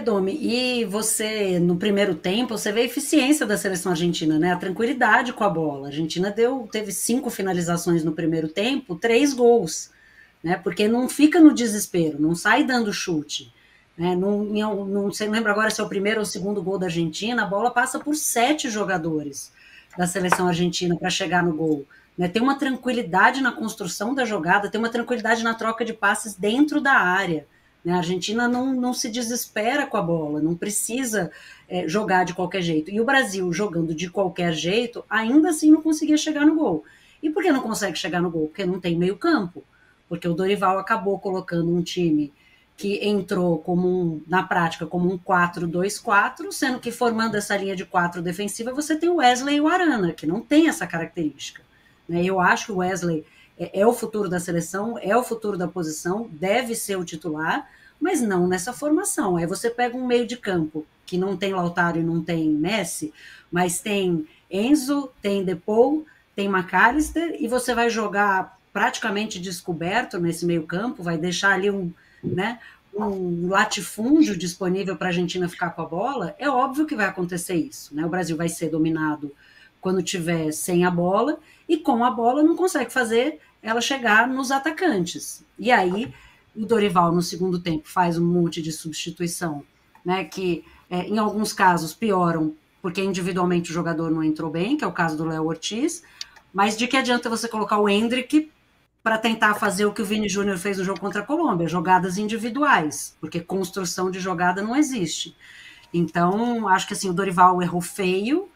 Domi, e você, no primeiro tempo, você vê a eficiência da seleção argentina, né? A tranquilidade com a bola. A Argentina teve 5 finalizações no primeiro tempo, 3 gols, né? Porque não fica no desespero, não sai dando chute. Né? Não sei, não lembro agora se é o primeiro ou o segundo gol da Argentina, a bola passa por 7 jogadores da seleção argentina para chegar no gol. Né? Tem uma tranquilidade na construção da jogada, tem uma tranquilidade na troca de passes dentro da área. Né? A Argentina não se desespera com a bola, não precisa jogar de qualquer jeito. E o Brasil, jogando de qualquer jeito, ainda assim não conseguia chegar no gol. E por que não consegue chegar no gol? Porque não tem meio campo. Porque o Dorival acabou colocando um time que entrou na prática como um 4-2-4, sendo que formando essa linha de 4 defensiva, você tem o Wesley e o Arana, que não tem essa característica. Né? Eu acho que o Wesley é o futuro da seleção, é o futuro da posição, deve ser o titular, mas não nessa formação. Aí você pega um meio de campo que não tem Lautaro e não tem Messi, mas tem Enzo, tem Depou, tem McAllister, e você vai jogar praticamente descoberto nesse meio campo, vai deixar ali né, um latifúndio disponível para a Argentina ficar com a bola, é óbvio que vai acontecer isso. Né? O Brasil vai ser dominado quando tiver sem a bola, e com a bola não consegue fazer ela chegar nos atacantes. E aí o Dorival, no segundo tempo, faz um monte de substituição, né, que em alguns casos pioram, porque individualmente o jogador não entrou bem, que é o caso do Léo Ortiz, mas de que adianta você colocar o Endrick para tentar fazer o que o Vini Júnior fez no jogo contra a Colômbia, jogadas individuais, porque construção de jogada não existe. Então, acho que assim, o Dorival errou feio,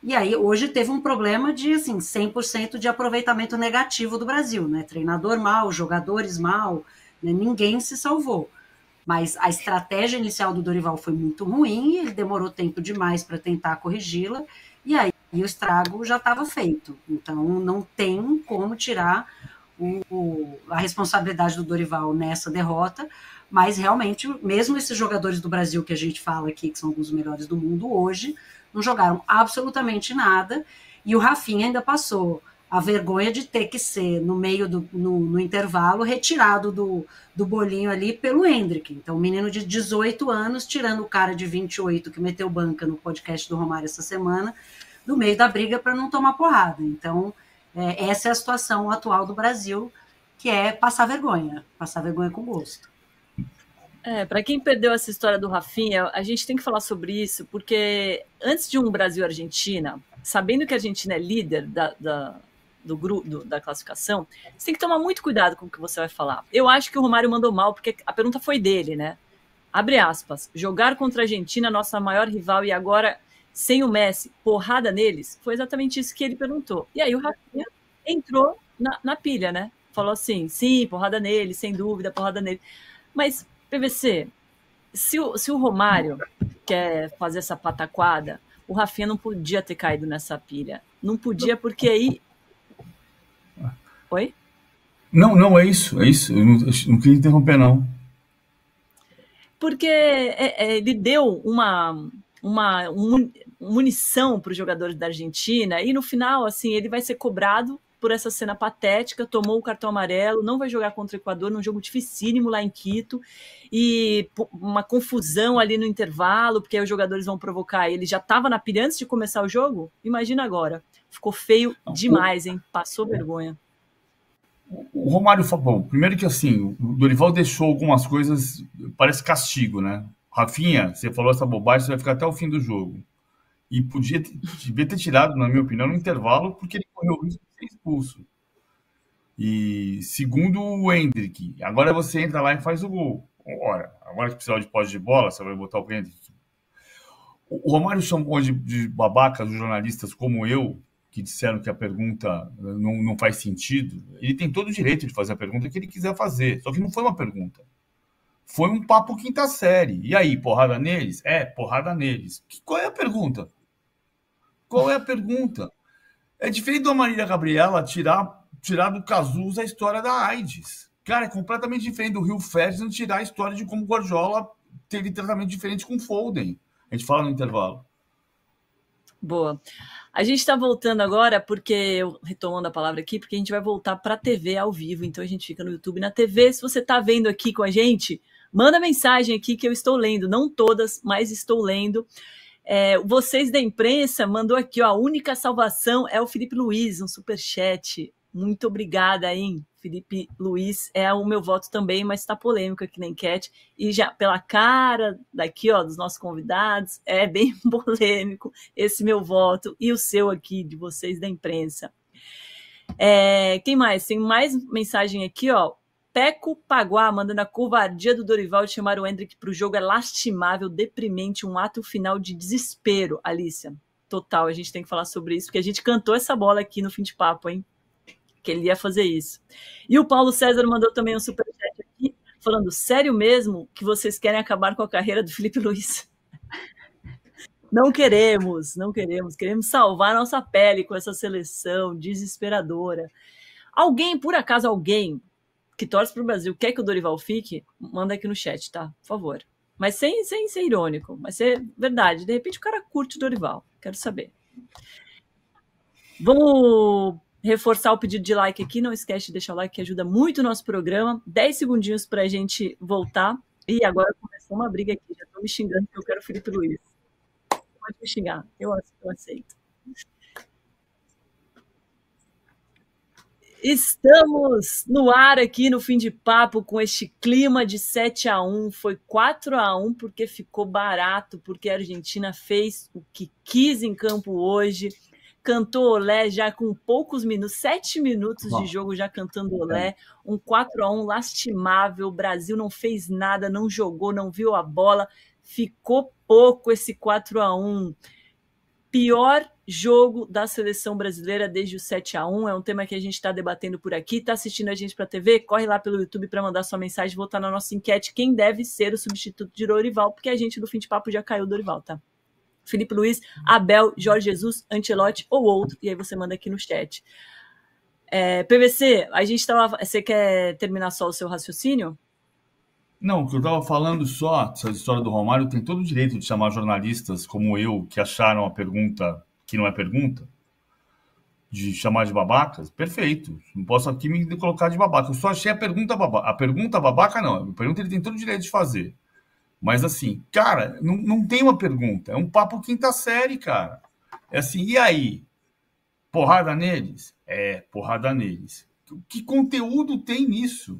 e aí hoje teve um problema de assim, 100% de aproveitamento negativo do Brasil, né? Treinador mal, jogadores mal, né? Ninguém se salvou. Mas a estratégia inicial do Dorival foi muito ruim, ele demorou tempo demais para tentar corrigi-la, e aí o estrago já estava feito. Então não tem como tirar a responsabilidade do Dorival nessa derrota, mas realmente, mesmo esses jogadores do Brasil que a gente fala aqui, que são alguns dos melhores do mundo hoje, não jogaram absolutamente nada, e o Rafinha ainda passou a vergonha de ter que ser, no meio no intervalo, retirado do bolinho ali pelo Hendrick. Então, um menino de 18 anos, tirando o cara de 28 que meteu banca no podcast do Romário essa semana, do meio da briga para não tomar porrada. Então, essa é a situação atual do Brasil, que é passar vergonha com gosto. Para quem perdeu essa história do Rafinha, a gente tem que falar sobre isso, porque antes de um Brasil-Argentina, sabendo que a Argentina é líder do grupo, da classificação, você tem que tomar muito cuidado com o que você vai falar. Eu acho que o Romário mandou mal, porque a pergunta foi dele, né? Abre aspas, jogar contra a Argentina, nossa maior rival, e agora sem o Messi, porrada neles? Foi exatamente isso que ele perguntou. E aí o Rafinha entrou na pilha, né? Falou assim, sim, porrada nele, sem dúvida, porrada nele. Mas, PVC, se o Romário quer fazer essa pataquada, o Rafinha não podia ter caído nessa pilha. Não podia, porque aí... Oi? Não, é isso. Eu não queria interromper, não. Porque ele deu uma munição para os jogadores da Argentina, e no final, assim, ele vai ser cobrado por essa cena patética, tomou o cartão amarelo, não vai jogar contra o Equador num jogo dificílimo lá em Quito, e uma confusão ali no intervalo, porque aí os jogadores vão provocar ele. Já estava na pilha antes de começar o jogo? Imagina agora. Ficou feio demais, hein? Passou vergonha. O Romário falou, primeiro que assim, o Dorival deixou algumas coisas, parece castigo, né? Rafinha, você falou essa bobagem, você vai ficar até o fim do jogo. E devia ter tirado, na minha opinião, no intervalo, porque ele correu o risco de ser expulso. E segundo o Hendrick, agora você entra lá e faz o gol. Ora, agora que precisava de posse de bola, você vai botar o Hendrick. O Romário chamou de babacas os jornalistas como eu, que disseram que a pergunta não faz sentido. Ele tem todo o direito de fazer a pergunta que ele quiser fazer, só que não foi uma pergunta. Foi um papo quinta série. E aí, porrada neles? Porrada neles. Qual é a pergunta? Qual é a pergunta? É diferente da Marília Gabriela tirar do Cazuz a história da AIDS. Cara, é completamente diferente do Rio Ferdinand tirar a história de como o Guardiola teve tratamento diferente com o Foden. A gente fala no intervalo. Boa. A gente está voltando agora, retomando a palavra aqui, porque a gente vai voltar para a TV ao vivo, então a gente fica no YouTube e na TV. Se você está vendo aqui com a gente, Manda mensagem aqui que eu estou lendo, não todas, mas estou lendo. Vocês da imprensa mandou aqui, ó, a única salvação é o Felipe Luiz, um superchat. Muito obrigada, hein, Felipe Luiz. É o meu voto também, mas está polêmico aqui na enquete. E já pela cara daqui, ó, dos nossos convidados, é bem polêmico esse meu voto e o seu aqui, de vocês da imprensa. Quem mais? Tem mais mensagem aqui, ó. Peco Paguá, mandando a covardia do Dorival de chamar o Endrick para o jogo é lastimável, deprimente, um ato final de desespero. Alícia, total, a gente tem que falar sobre isso, porque a gente cantou essa bola aqui no fim de papo, hein? Que ele ia fazer isso. E o Paulo César mandou também um superchat aqui, falando, sério mesmo que vocês querem acabar com a carreira do Felipe Luiz? Não queremos, queremos salvar nossa pele com essa seleção desesperadora. Por acaso alguém que torce para o Brasil quer que o Dorival fique, manda aqui no chat, tá? Por favor. Mas sem ser irônico, mas ser verdade. De repente o cara curte o Dorival, quero saber. Vamos reforçar o pedido de like aqui, não esquece de deixar o like que ajuda muito o nosso programa. 10 segundinhos para a gente voltar. E agora começou uma briga aqui, já estou me xingando que eu quero o Felipe Luiz. Pode me xingar, eu aceito. Estamos no ar aqui no Fim de Papo com este clima de 7-1. Foi 4-1 porque ficou barato, porque a Argentina fez o que quis em campo hoje. Cantou olé já com poucos minutos, 7 minutos de jogo já cantando olé. Um 4-1 lastimável. O Brasil não fez nada, não jogou, não viu a bola. Ficou pouco esse 4-1. Pior jogo da seleção brasileira desde o 7-1, é um tema que a gente está debatendo por aqui. Está assistindo a gente para a TV? Corre lá pelo YouTube para mandar sua mensagem, votar na nossa enquete quem deve ser o substituto de Dorival, porque a gente do Fim de Papo já caiu o Dorival, tá? Felipe Luiz, Abel, Jorge Jesus, Ancelotti ou outro, e aí você manda aqui no chat. PVC, você quer terminar só o seu raciocínio? Não, o que eu estava falando só, essa história do Romário tem todo o direito de chamar jornalistas como eu, que acharam a pergunta que não é pergunta, de chamar de babacas, perfeito. Não posso aqui me colocar de babaca. Eu só achei a pergunta babaca. A pergunta babaca, não. A pergunta ele tem todo o direito de fazer. Mas assim, cara, não tem uma pergunta. É um papo quinta série, cara. É assim, e aí? Porrada neles? Porrada neles. Que conteúdo tem nisso?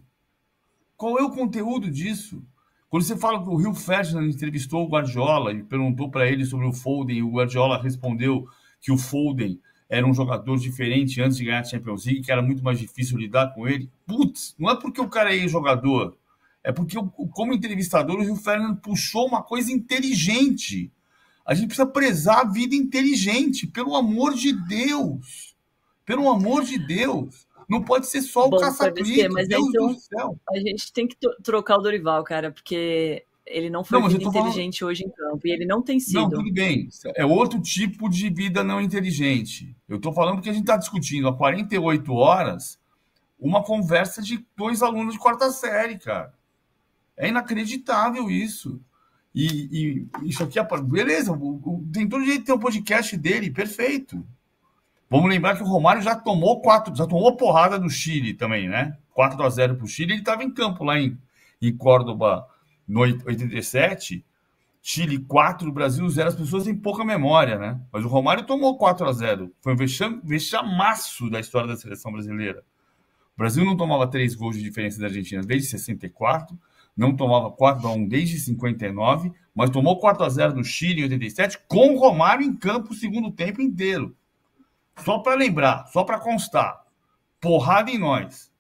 Qual é o conteúdo disso? Quando você fala que o Rio Ferdinand entrevistou o Guardiola e perguntou para ele sobre o Foden, e o Guardiola respondeu que o Foden era um jogador diferente antes de ganhar a Champions League, que era muito mais difícil lidar com ele. Putz, não é porque o cara é jogador, é porque, como entrevistador, o Rio Ferdinand puxou uma coisa inteligente. A gente precisa prezar a vida inteligente, pelo amor de Deus. Pelo amor de Deus. Não pode ser só o caça-clique, mas Deus então, do céu. A gente tem que trocar o Dorival, cara, porque ele não foi vida inteligente hoje em campo, e ele não tem sido. Não, tudo bem. É outro tipo de vida não inteligente. Eu estou falando que a gente está discutindo há 48 horas uma conversa de 2 alunos de 4ª série, cara. É inacreditável isso. E isso aqui, beleza, tem todo jeito de ter um podcast dele, perfeito. Vamos lembrar que o Romário já tomou porrada do Chile também, né? 4-0 para o Chile. Ele estava em campo lá em Córdoba, no 87. Chile 4, Brasil 0. As pessoas têm pouca memória, né? Mas o Romário tomou 4-0. Foi um vexamaço da história da seleção brasileira. O Brasil não tomava 3 gols de diferença da Argentina desde 64, não tomava 4-1 desde 59, mas tomou 4-0 no Chile em 87, com o Romário em campo o segundo tempo inteiro. Só para lembrar, só para constar, porrada em nós.